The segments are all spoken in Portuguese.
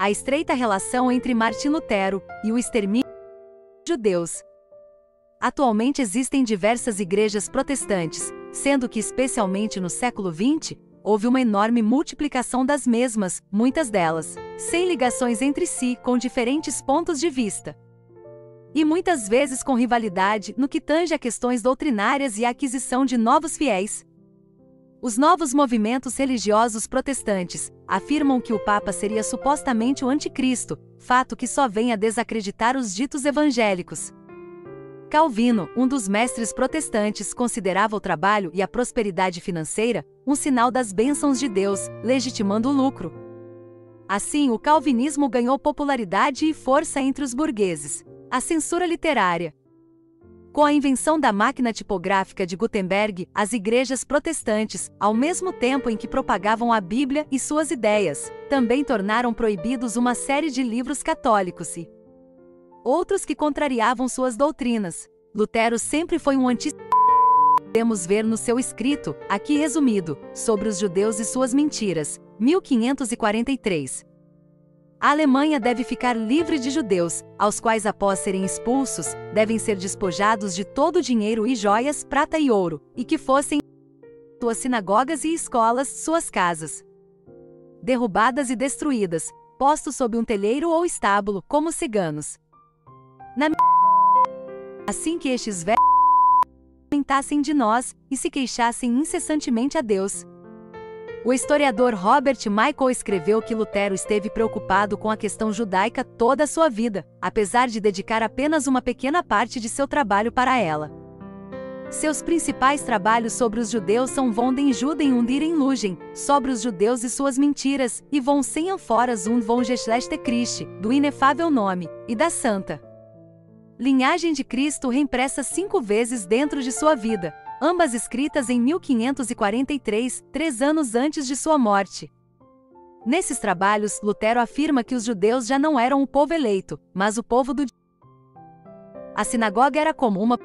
a estreita relação entre Martim Lutero e o extermínio dos judeus. Atualmente existem diversas igrejas protestantes, sendo que especialmente no século XX, houve uma enorme multiplicação das mesmas, muitas delas, sem ligações entre si, com diferentes pontos de vista. E muitas vezes com rivalidade no que tange a questões doutrinárias e a aquisição de novos fiéis. Os novos movimentos religiosos protestantes afirmam que o Papa seria supostamente o anticristo, fato que só vem a desacreditar os ditos evangélicos. Calvino, um dos mestres protestantes, considerava o trabalho e a prosperidade financeira um sinal das bênçãos de Deus, legitimando o lucro. Assim, o calvinismo ganhou popularidade e força entre os burgueses. A censura literária. Com a invenção da máquina tipográfica de Gutenberg, as igrejas protestantes, ao mesmo tempo em que propagavam a Bíblia e suas ideias, também tornaram proibidos uma série de livros católicos e outros que contrariavam suas doutrinas. Lutero sempre foi um podemos ver no seu escrito, aqui resumido, sobre os judeus e suas mentiras, 1543. A Alemanha deve ficar livre de judeus, aos quais após serem expulsos, devem ser despojados de todo o dinheiro e joias, prata e ouro, e que fossem suas sinagogas e escolas, suas casas derrubadas e destruídas, postos sob um telheiro ou estábulo, como ciganos. Assim que estes velhos lamentassem de nós, e se queixassem incessantemente a Deus. O historiador Robert Michael escreveu que Lutero esteve preocupado com a questão judaica toda a sua vida, apesar de dedicar apenas uma pequena parte de seu trabalho para ela. Seus principais trabalhos sobre os judeus são Von den Juden und ihren Lügen, sobre os judeus e suas mentiras, e Von den Amphoras und von Geschlechte Christi, do inefável nome, e da Santa Linhagem de Cristo, reimpressa 5 vezes dentro de sua vida, ambas escritas em 1543, 3 anos antes de sua morte. Nesses trabalhos, Lutero afirma que os judeus já não eram o povo eleito, mas o povo do dia. A sinagoga era como uma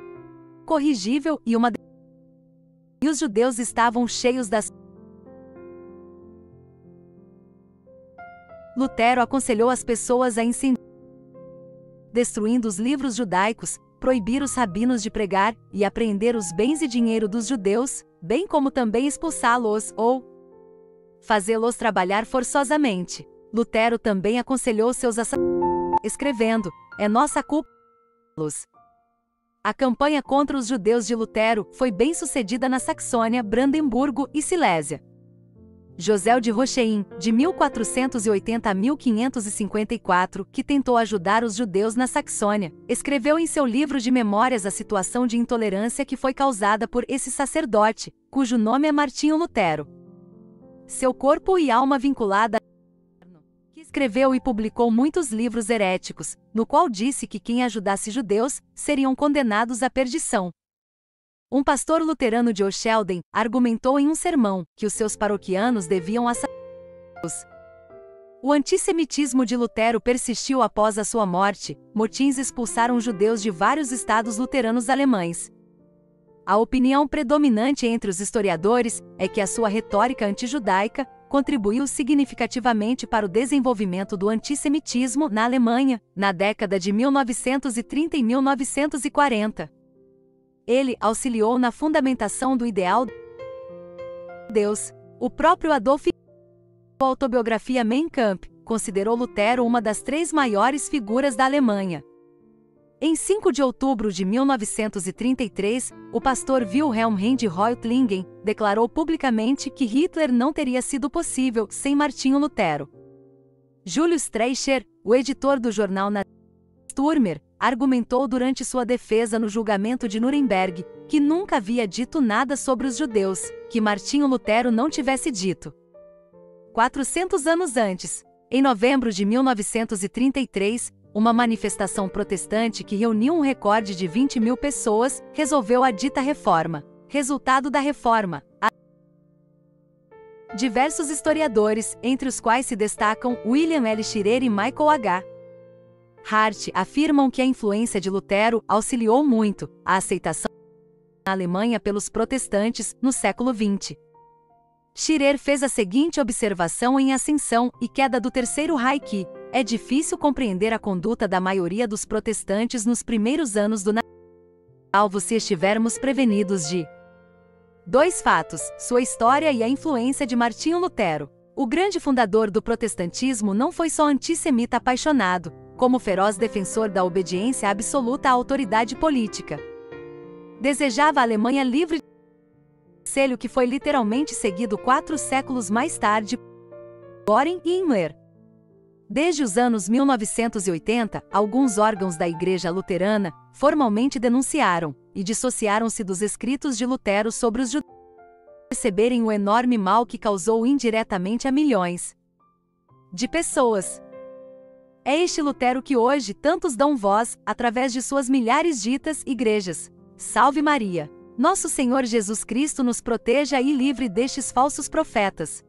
corrigível e uma e os judeus estavam cheios das. Lutero aconselhou as pessoas a incendiar, destruindo os livros judaicos, proibir os rabinos de pregar, e apreender os bens e dinheiro dos judeus, bem como também expulsá-los ou fazê-los trabalhar forçosamente. Lutero também aconselhou seus assassinos, escrevendo: é nossa culpa. A campanha contra os judeus de Lutero foi bem sucedida na Saxônia, Brandemburgo e Silésia. José de Rocheim, de 1480 a 1554, que tentou ajudar os judeus na Saxônia, escreveu em seu livro de memórias a situação de intolerância que foi causada por esse sacerdote, cujo nome é Martinho Lutero. Seu corpo e alma vinculada que escreveu e publicou muitos livros heréticos, no qual disse que quem ajudasse judeus seriam condenados à perdição. Um pastor luterano de Oschelden argumentou em um sermão que os seus paroquianos deviam assassiná-los. O antissemitismo de Lutero persistiu após a sua morte. Motins expulsaram judeus de vários estados luteranos alemães. A opinião predominante entre os historiadores é que a sua retórica antijudaica contribuiu significativamente para o desenvolvimento do antissemitismo na Alemanha, na década de 1930 e 1940. Ele auxiliou na fundamentação do ideal de Deus. O próprio Adolf Hitler, em sua autobiografia Mein Kampf, considerou Lutero uma das 3 maiores figuras da Alemanha. Em 5 de outubro de 1933, o pastor Wilhelm Heinrich Reutlingen declarou publicamente que Hitler não teria sido possível sem Martinho Lutero. Julius Streicher, o editor do jornal nazista Stürmer, argumentou durante sua defesa no julgamento de Nuremberg que nunca havia dito nada sobre os judeus, que Martinho Lutero não tivesse dito. 400 anos antes, em novembro de 1933, uma manifestação protestante que reuniu um recorde de 20.000 pessoas resolveu a dita reforma. Resultado da reforma: diversos historiadores, entre os quais se destacam William L. Shirer e Michael H. Hart, afirmam que a influência de Lutero auxiliou muito a aceitação na Alemanha pelos protestantes no século XX. Shirer fez a seguinte observação em Ascensão e Queda do Terceiro Reich: É difícil compreender a conduta da maioria dos protestantes nos primeiros anos do Natal se estivermos prevenidos de 2 fatos: sua história e a influência de Martinho Lutero. O grande fundador do protestantismo não foi só antissemita apaixonado, como feroz defensor da obediência absoluta à autoridade política. Desejava a Alemanha livre de conselho que foi literalmente seguido 4 séculos mais tarde por Göring e Himmler. Desde os anos 1980, alguns órgãos da Igreja Luterana formalmente denunciaram e dissociaram-se dos escritos de Lutero sobre os judeus perceberem o enorme mal que causou indiretamente a milhões de pessoas. É este Lutero que hoje tantos dão voz, através de suas milhares ditas igrejas. Salve Maria! Nosso Senhor Jesus Cristo nos proteja e livre destes falsos profetas.